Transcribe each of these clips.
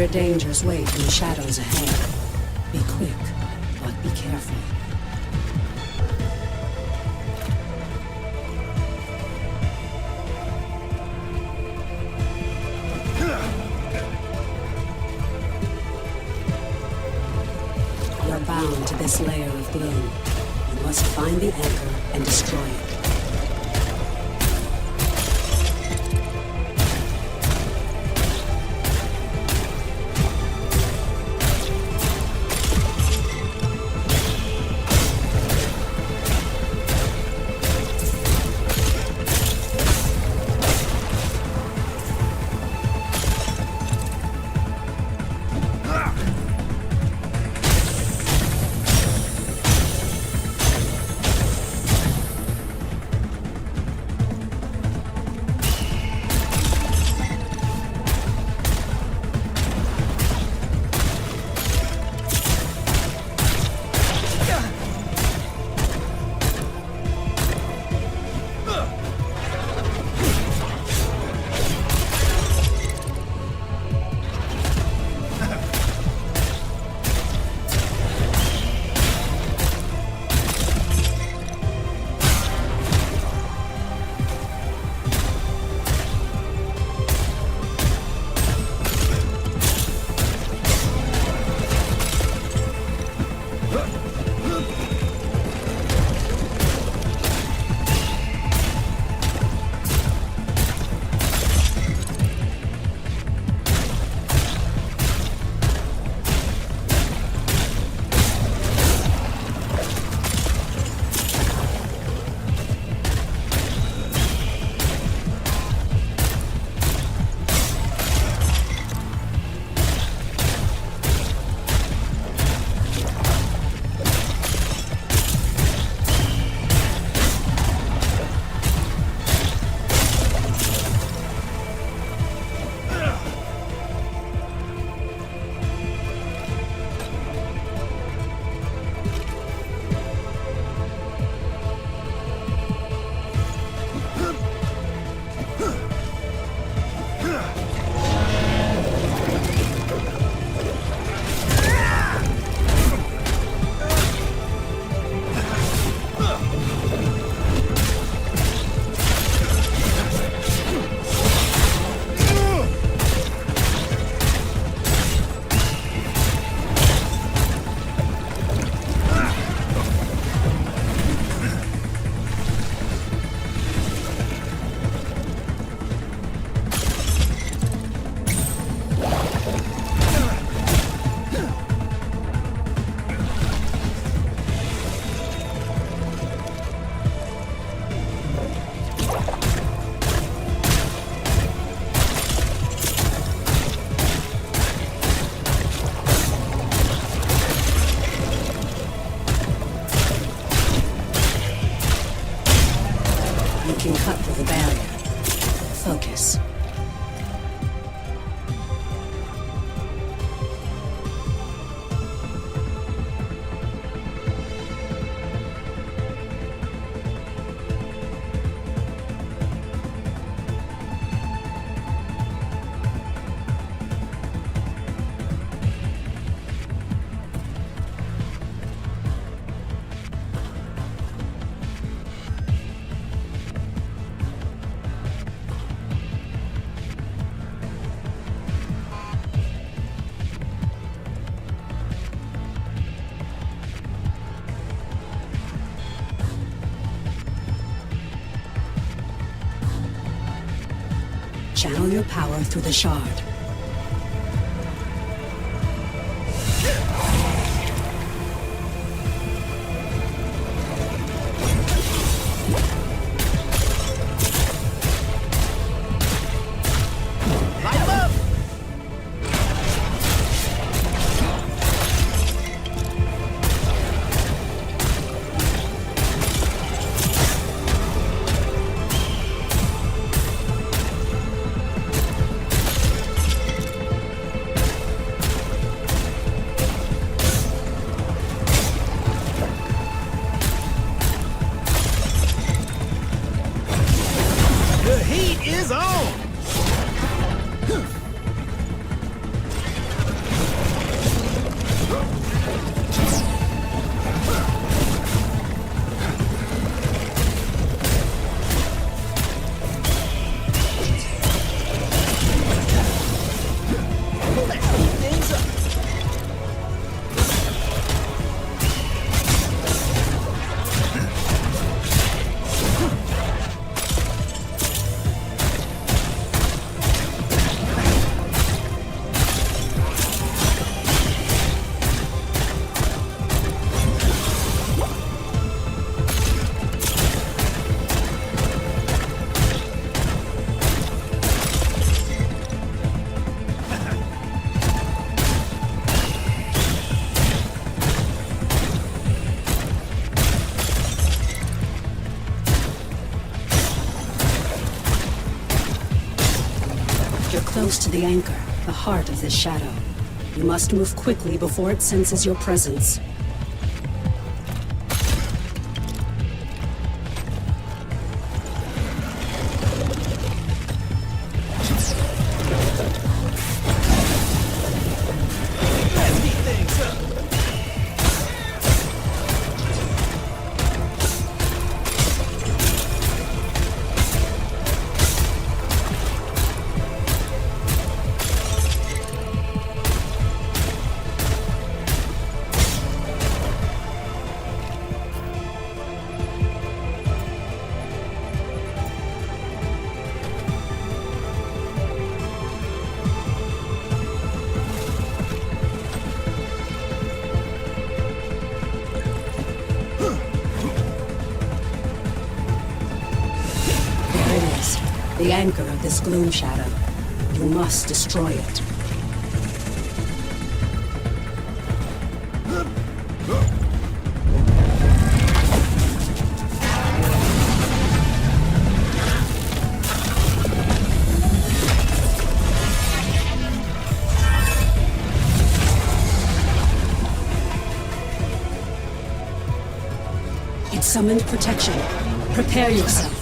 Greater dangers wait in the shadows ahead. Be quick, but be careful. You're bound to this layer of gloom. You must find the anchor and destroy it. Can cut through the barrier. Focus. Channel your power through the shard. close to the anchor, the heart of this shadow. You must move quickly before it senses your presence. The anchor of this gloom shadow. You must destroy it. It summoned protection. Prepare yourself.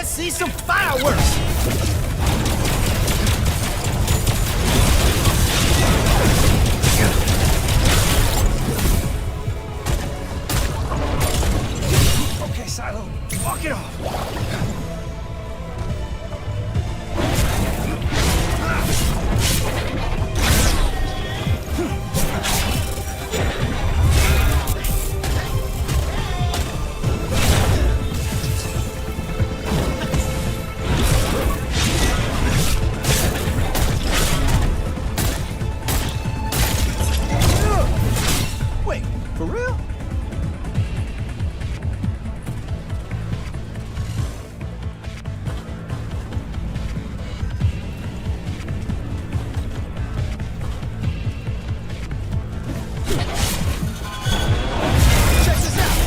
See some fireworks! Okay, Silo, walk it off. For real? Check this out.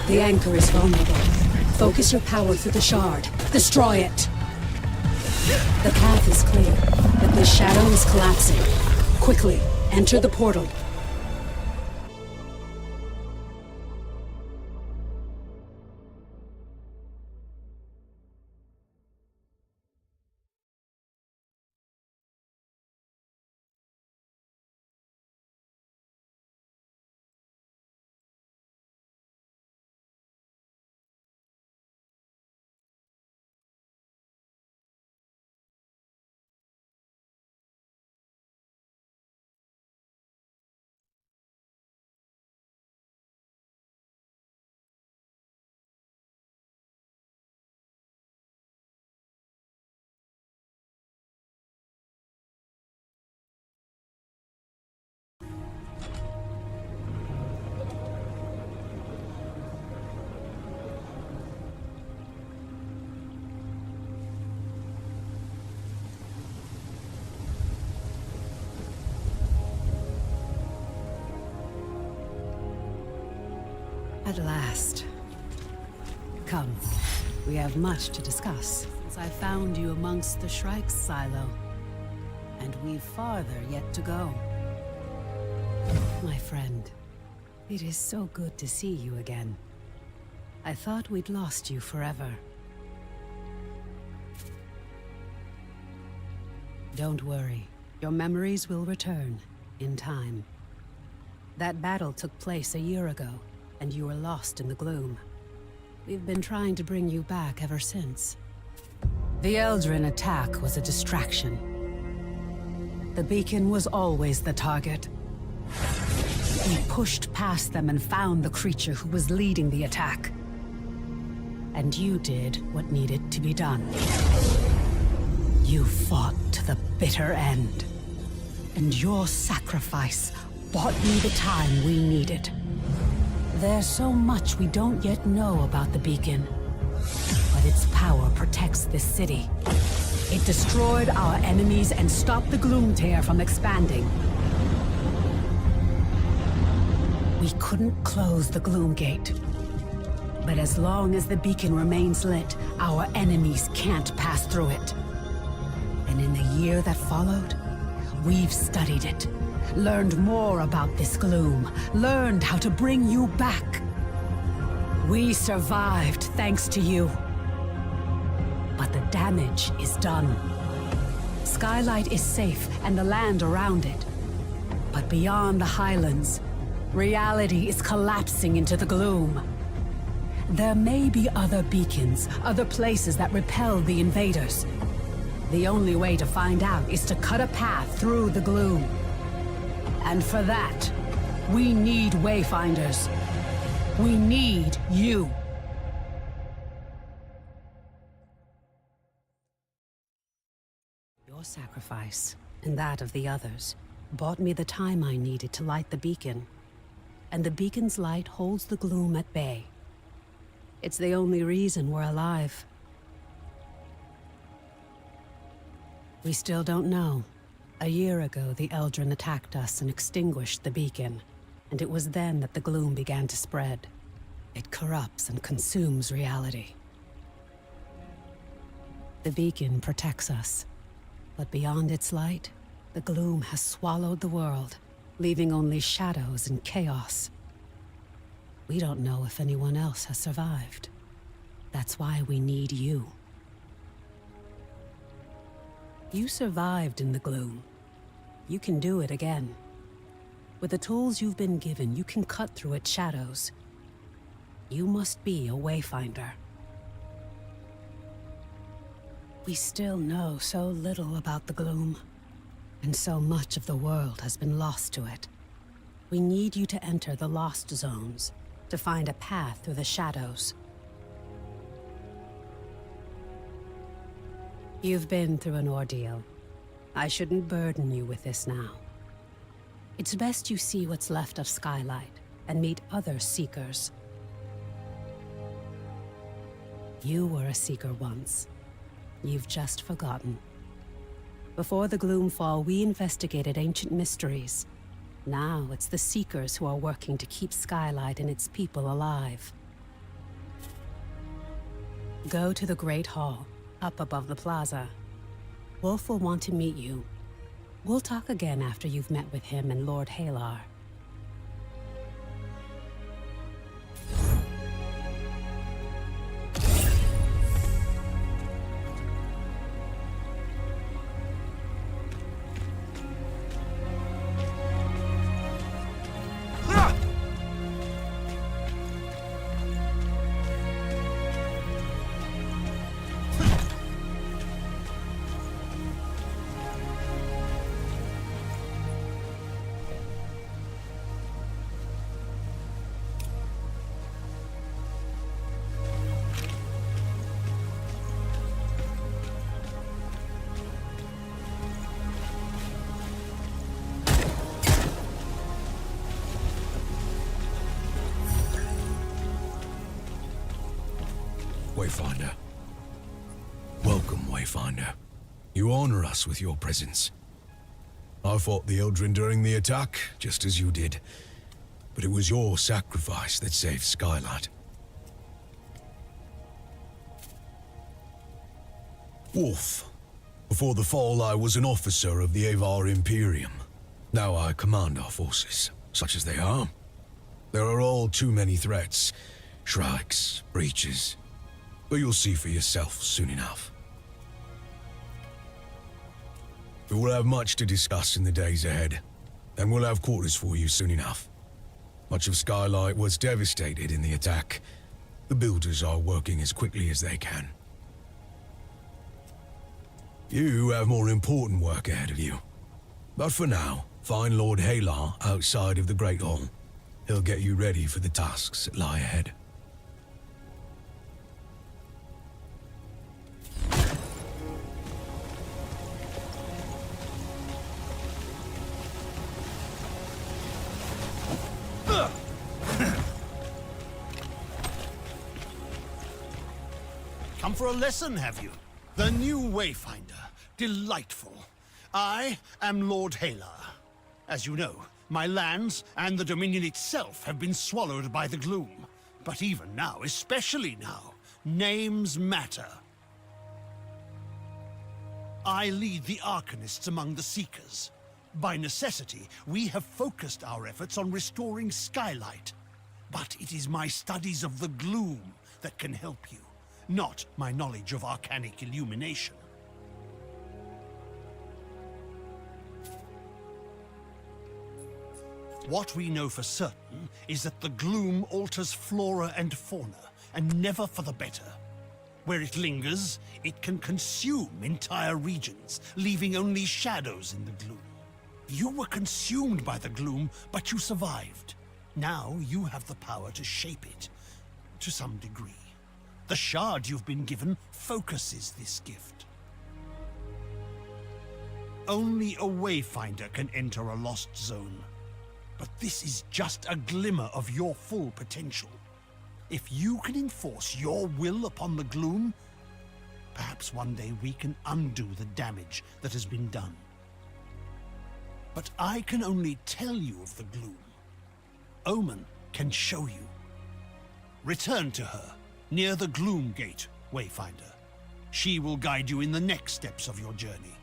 The anchor is vulnerable. Focus your power through the shard. Destroy it. The path is clear, but this shadow is collapsing. Quickly, enter the portal. At last. Come, we have much to discuss. Since I found you amongst the shrikes, Silo. And we've farther yet to go. My friend, it is so good to see you again. I thought we'd lost you forever. Don't worry. Your memories will return, in time. That battle took place a year ago, and you were lost in the gloom. We've been trying to bring you back ever since. The Eldrin attack was a distraction. The beacon was always the target. We pushed past them and found the creature who was leading the attack. And you did what needed to be done. You fought to the bitter end. And your sacrifice bought me the time we needed. There's so much we don't yet know about the beacon. But its power protects this city. It destroyed our enemies and stopped the Gloomtear from expanding. We couldn't close the Gloom Gate. But as long as the beacon remains lit, our enemies can't pass through it. And in the year that followed, we've studied it, learned more about this gloom, learned how to bring you back. We survived thanks to you. But the damage is done. Skylight is safe and the land around it. But beyond the highlands, reality is collapsing into the gloom. There may be other beacons, other places that repel the invaders. The only way to find out is to cut a path through the gloom. And for that, we need wayfinders. We need you. Your sacrifice, and that of the others, bought me the time I needed to light the beacon. And the beacon's light holds the gloom at bay. It's the only reason we're alive. We still don't know. A year ago, the Eldrin attacked us and extinguished the beacon, and it was then that the gloom began to spread. It corrupts and consumes reality. The beacon protects us, but beyond its light, the gloom has swallowed the world, leaving only shadows and chaos. We don't know if anyone else has survived. That's why we need you. You survived in the gloom. You can do it again. With the tools you've been given, you can cut through its shadows. You must be a wayfinder. We still know so little about the gloom, and so much of the world has been lost to it. We need you to enter the lost zones, to find a path through the shadows. You've been through an ordeal. I shouldn't burden you with this now. It's best you see what's left of Skylight and meet other Seekers. You were a Seeker once. You've just forgotten. Before the Gloomfall, we investigated ancient mysteries. Now it's the Seekers who are working to keep Skylight and its people alive. Go to the Great Hall, up above the plaza. Wolf will want to meet you. We'll talk again after you've met with him and Lord Halar. Wayfinder. Welcome, Wayfinder. You honor us with your presence. I fought the Eldrin during the attack, just as you did. but it was your sacrifice that saved Skylight. Wolf. Before the fall, I was an officer of the Avar Imperium. Now I command our forces, such as they are. There are all too many threats. Shrikes, breaches. But you'll see for yourself soon enough. We will have much to discuss in the days ahead, and we'll have quarters for you soon enough. Much of Skylight was devastated in the attack. The builders are working as quickly as they can. You have more important work ahead of you. But for now, find Lord Halar outside of the Great Hall. He'll get you ready for the tasks that lie ahead. Come for a lesson, have you? The new wayfinder. Delightful. I am Lord Halar. As you know, my lands and the Dominion itself have been swallowed by the gloom. But even now, especially now, names matter. I lead the Arcanists among the Seekers. By necessity, we have focused our efforts on restoring Skylight. But it is my studies of the gloom that can help you, not my knowledge of arcanic illumination. What we know for certain is that the gloom alters flora and fauna, and never for the better. Where it lingers, it can consume entire regions, leaving only shadows in the gloom. You were consumed by the gloom, but you survived. Now you have the power to shape it, to some degree. The shard you've been given focuses this gift. Only a wayfinder can enter a lost zone. But this is just a glimmer of your full potential. If you can enforce your will upon the gloom, perhaps one day we can undo the damage that has been done. But I can only tell you of the gloom. Omen can show you. Return to her, near the Gloom Gate, Wayfinder. She will guide you in the next steps of your journey.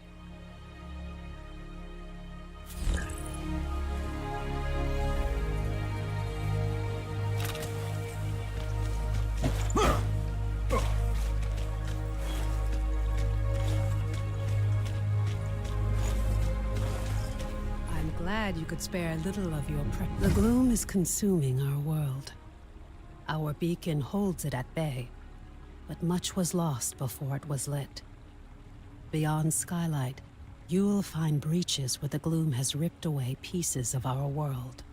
Glad you could spare a little of your The gloom is consuming our world. Our beacon holds it at bay, but much was lost before it was lit. Beyond Skylight, you will find breaches where the gloom has ripped away pieces of our world.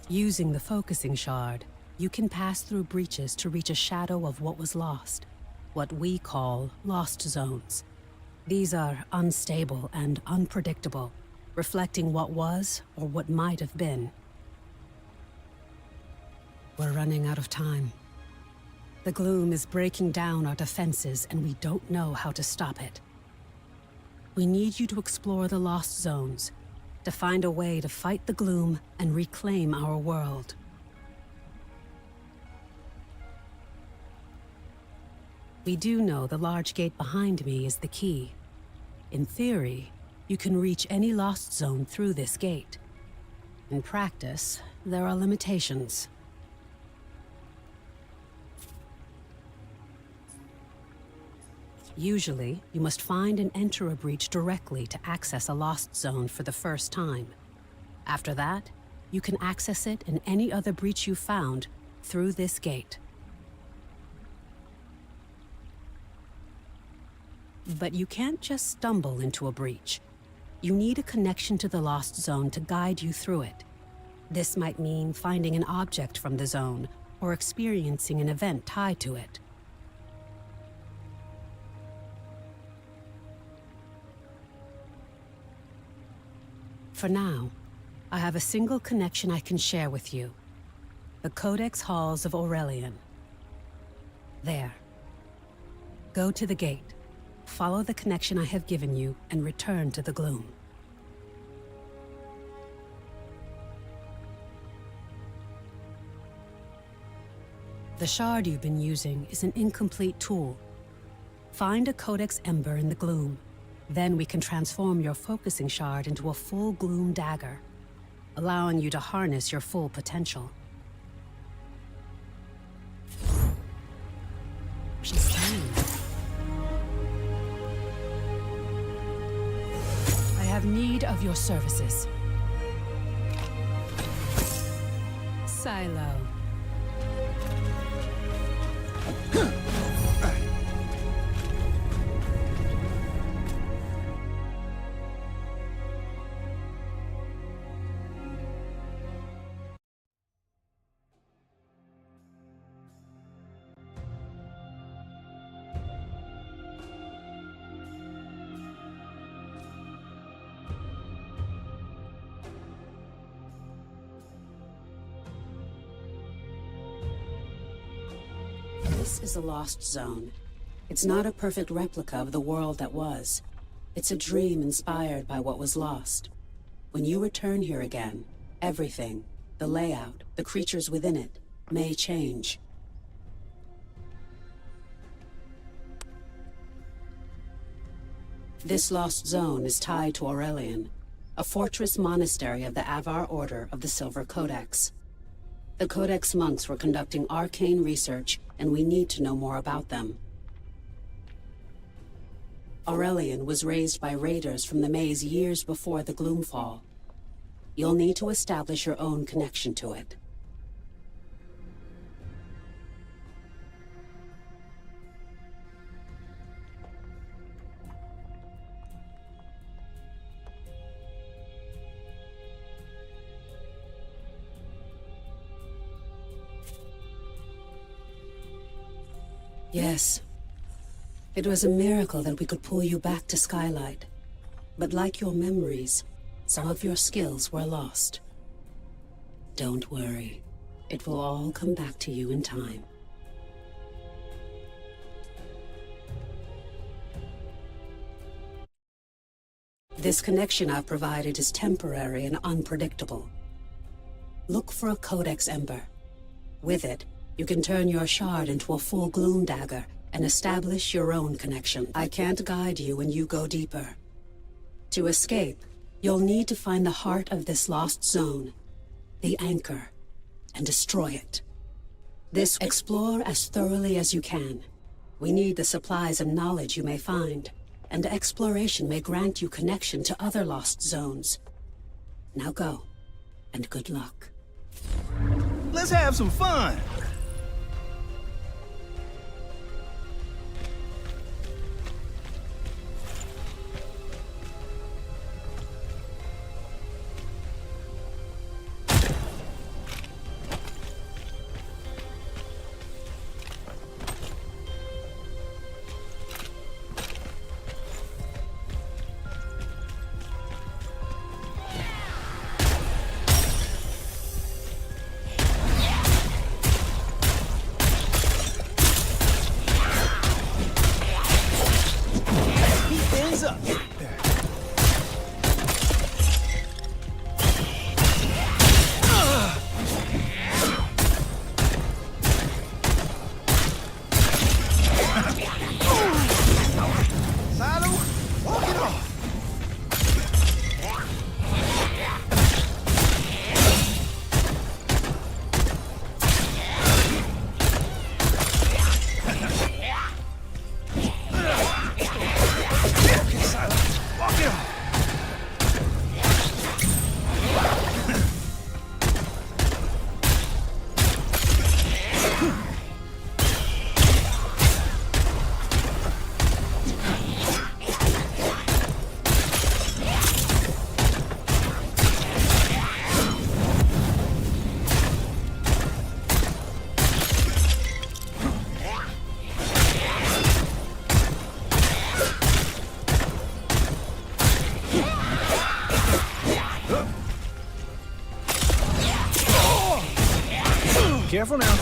Using the focusing shard, you can pass through breaches to reach a shadow of what was lost. What we call lost zones. These are unstable and unpredictable, reflecting what was or what might have been. We're running out of time. The gloom is breaking down our defenses, and we don't know how to stop it. We need you to explore the lost zones, to find a way to fight the gloom and reclaim our world. We do know the large gate behind me is the key. In theory, you can reach any lost zone through this gate. In practice, there are limitations. Usually, you must find and enter a breach directly to access a lost zone for the first time. After that, you can access it and any other breach you found through this gate. But you can't just stumble into a breach. You need a connection to the lost zone to guide you through it. This might mean finding an object from the zone, or experiencing an event tied to it. For now, I have a single connection I can share with you. The Codex Halls of Aurelian. There. Go to the gate. Follow the connection I have given you and return to the gloom. The shard you've been using is an incomplete tool. Find a Codex Ember in the gloom. Then we can transform your focusing shard into a full gloom dagger, allowing you to harness your full potential. She's saying, I have need of your services. Silo. This is a lost zone. It's not a perfect replica of the world that was. It's a dream inspired by what was lost. When you return here again, everything, the layout, the creatures within it, may change. This lost zone is tied to Aurelian, a fortress monastery of the Avar Order of the Silver Codex. The Codex monks were conducting arcane research, and we need to know more about them. Aurelian was raised by raiders from the maze years before the Gloomfall. You'll need to establish your own connection to it. Yes. It was a miracle that we could pull you back to Skylight. But like your memories, some of your skills were lost. Don't worry. It will all come back to you in time. This connection I've provided is temporary and unpredictable. Look for a Codex Ember. With it, you can turn your shard into a full gloom dagger and establish your own connection. I can't guide you when you go deeper. To escape, you'll need to find the heart of this lost zone, the anchor, and destroy it. Explore as thoroughly as you can. We need the supplies and knowledge you may find, and exploration may grant you connection to other lost zones. Now go, and good luck. Let's have some fun! Careful now.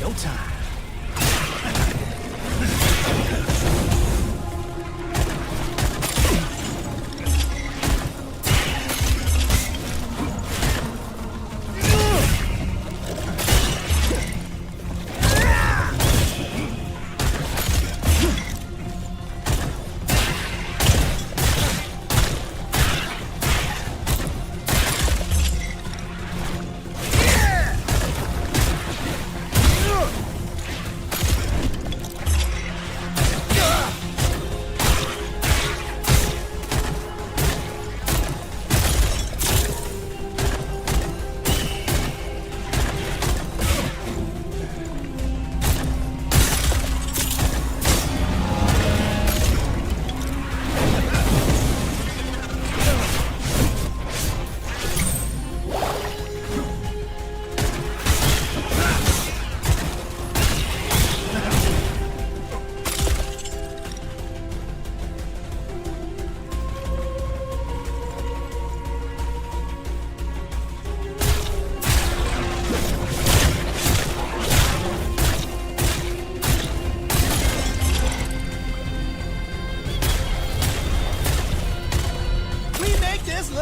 Showtime.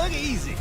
Look easy.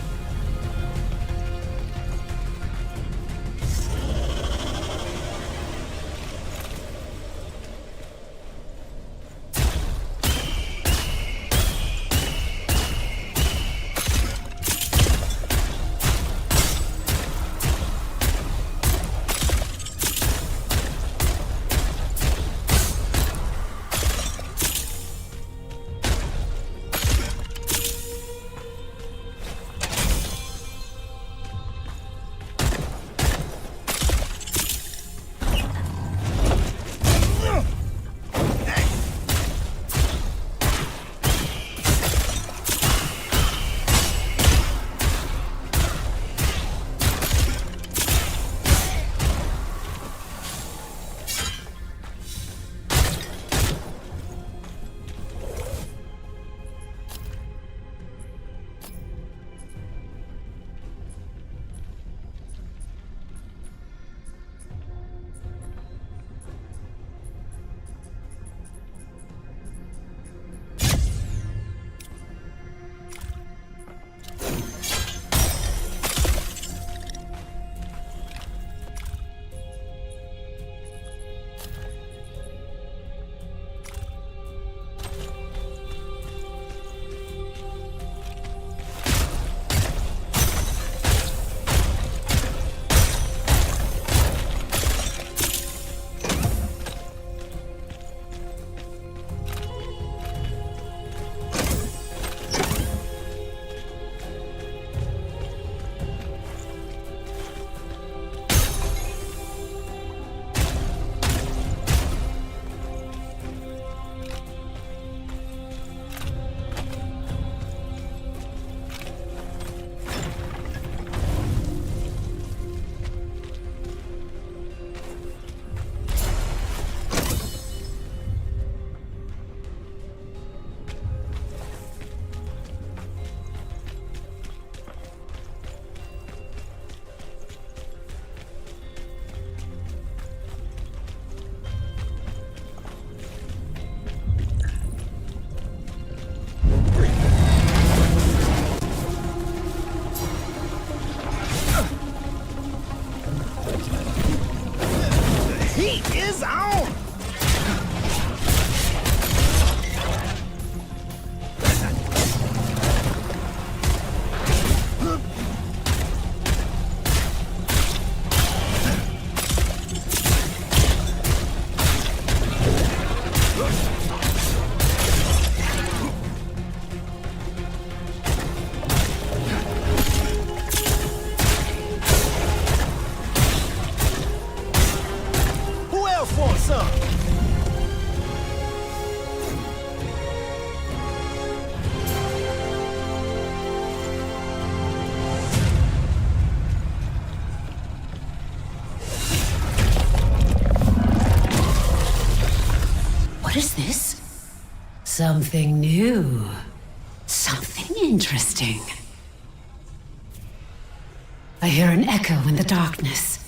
is this? Something new. Something interesting. I hear an echo in the darkness.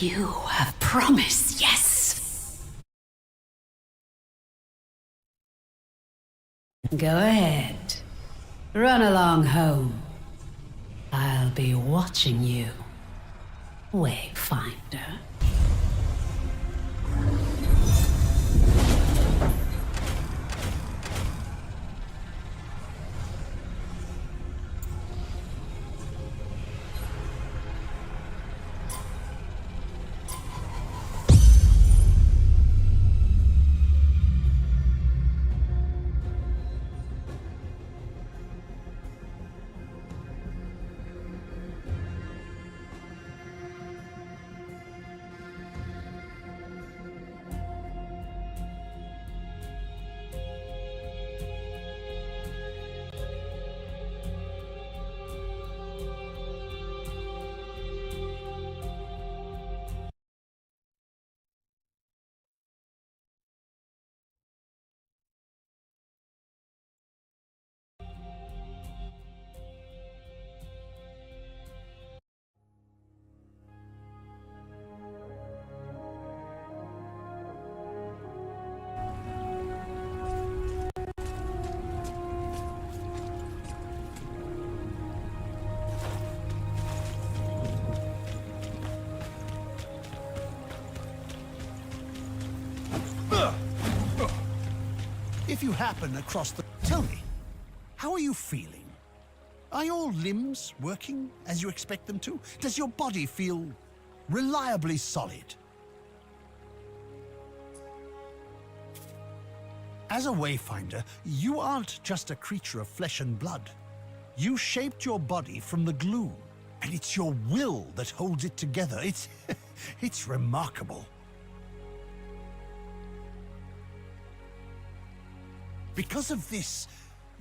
You have promised, yes. Go ahead. Run along home. I'll be watching you, wayfinder. If you happen across the... Tell me, how are you feeling? Are your limbs working as you expect them to? Does your body feel reliably solid? As a wayfinder, you aren't just a creature of flesh and blood. You shaped your body from the gloom, and it's your will that holds it together. It's remarkable. Because of this,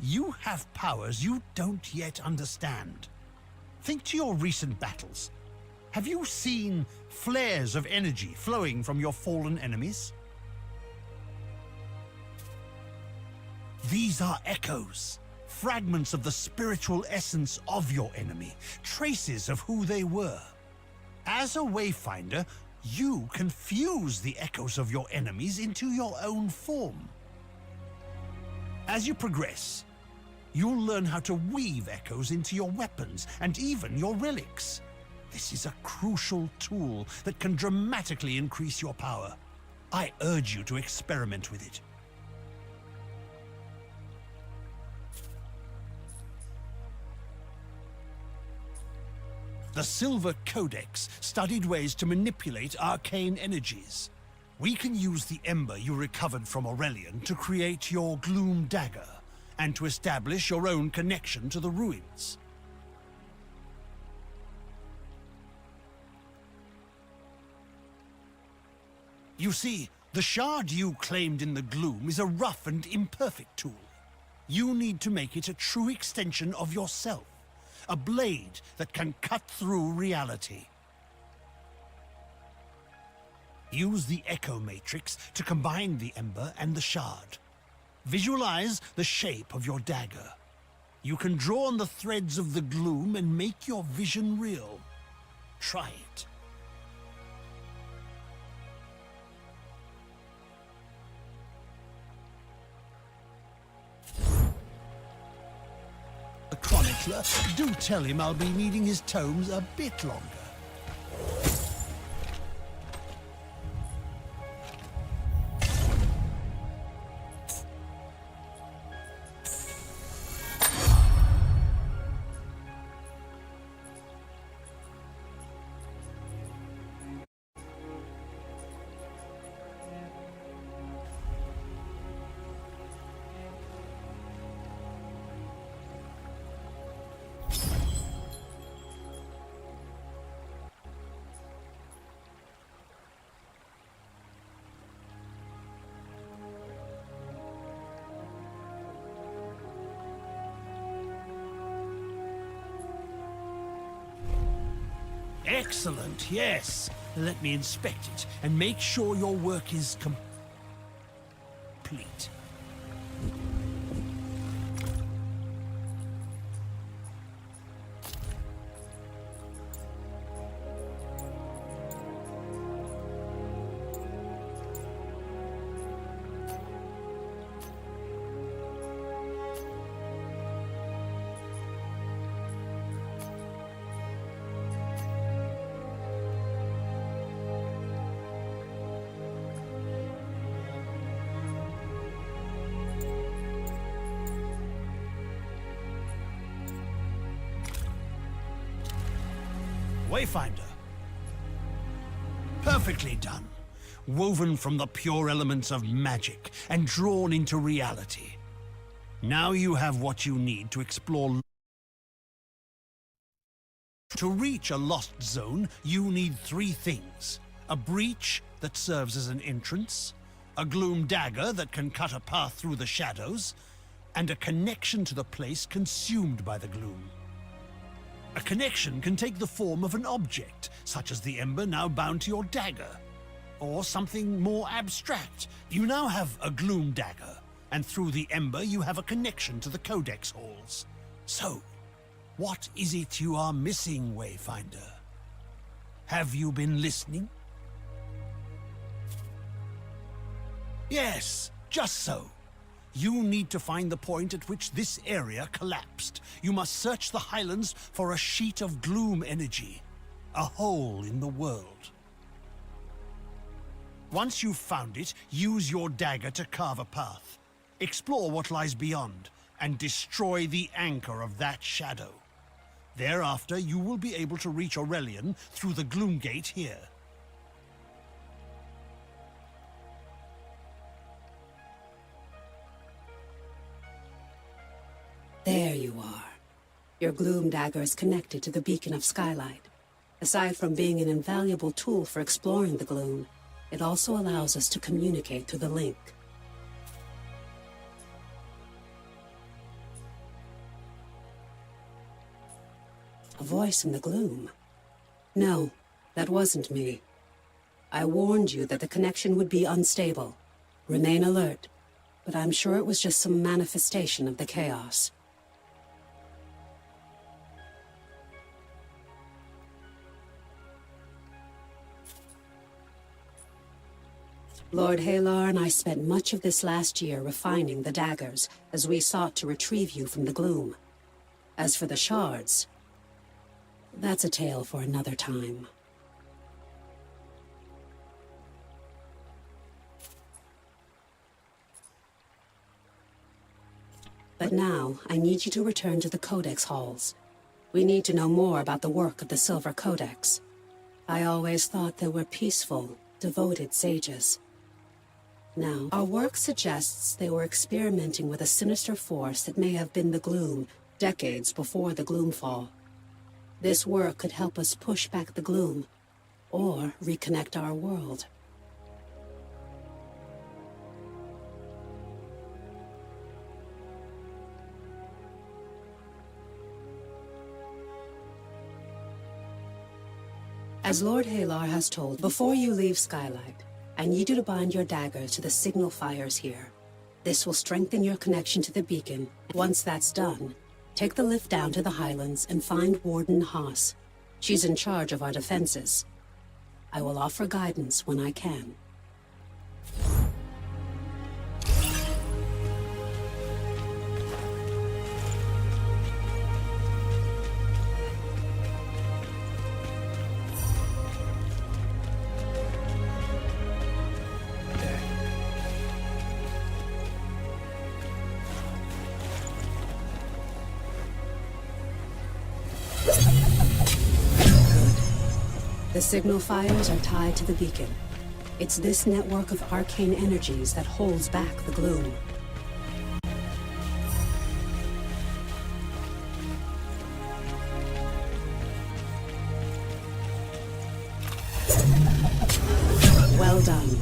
you have powers you don't yet understand. Think to your recent battles. Have you seen flares of energy flowing from your fallen enemies? These are echoes, fragments of the spiritual essence of your enemy, traces of who they were. As a wayfinder, you can fuse the echoes of your enemies into your own form. As you progress, you'll learn how to weave echoes into your weapons and even your relics. This is a crucial tool that can dramatically increase your power. I urge you to experiment with it. The Silver Codex studied ways to manipulate arcane energies. We can use the ember you recovered from Aurelian to create your Gloom Dagger, and to establish your own connection to the ruins. You see, the shard you claimed in the gloom is a rough and imperfect tool. You need to make it a true extension of yourself, a blade that can cut through reality. Use the Echo Matrix to combine the ember and the shard. Visualize the shape of your dagger. You can draw on the threads of the gloom and make your vision real. Try it. The chronicler, do tell him I'll be needing his tomes a bit longer. Excellent, yes. Let me inspect it and make sure your work is complete. Wayfinder. Perfectly done. Woven from the pure elements of magic and drawn into reality. Now you have what you need to explore. To reach a lost zone, you need three things. A breach that serves as an entrance, a gloom dagger that can cut a path through the shadows, and a connection to the place consumed by the gloom. A connection can take the form of an object, such as the ember now bound to your dagger, or something more abstract. You now have a gloom dagger, and through the ember you have a connection to the codex halls. So, what is it you are missing, Wayfinder? Have you been listening? Yes, just so. You need to find the point at which this area collapsed. You must search the Highlands for a sheet of gloom energy, a hole in the world. Once you've found it, use your dagger to carve a path. Explore what lies beyond, and destroy the anchor of that shadow. Thereafter, you will be able to reach Aurelian through the Gloom Gate here. There you are. Your gloom dagger is connected to the beacon of skylight. Aside from being an invaluable tool for exploring the gloom, it also allows us to communicate through the link. A voice in the gloom. No, that wasn't me. I warned you that the connection would be unstable. Remain alert, but I'm sure it was just some manifestation of the chaos. Lord Halar and I spent much of this last year refining the daggers as we sought to retrieve you from the gloom. As for the shards, that's a tale for another time. But now, I need you to return to the Codex halls. We need to know more about the work of the Silver Codex. I always thought they were peaceful, devoted sages. Now, our work suggests they were experimenting with a sinister force that may have been the gloom, decades before the Gloomfall. This work could help us push back the gloom, or reconnect our world. As Lord Halar has told, before you leave Skylight, I need you to bind your dagger to the signal fires here. This will strengthen your connection to the beacon. Once that's done, take the lift down to the Highlands and find Warden Haas. She's in charge of our defenses. I will offer guidance when I can. The signal fires are tied to the beacon. It's this network of arcane energies that holds back the gloom. Well done.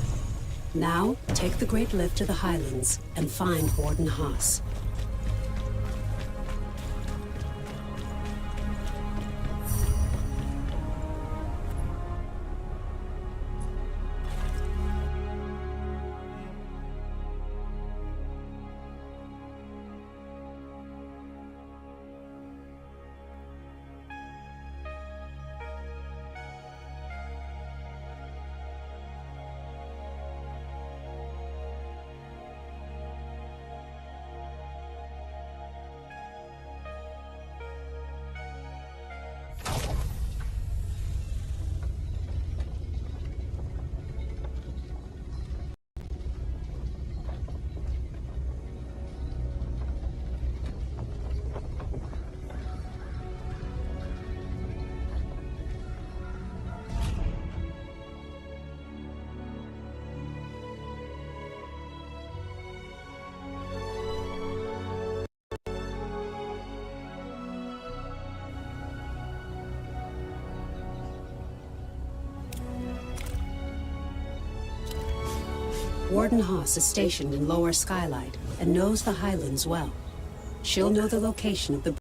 Now, take the Great Lift to the Highlands and find Warden Haas. Warden Haas is stationed in Lower Skylight and knows the Highlands well. She'll know the location of the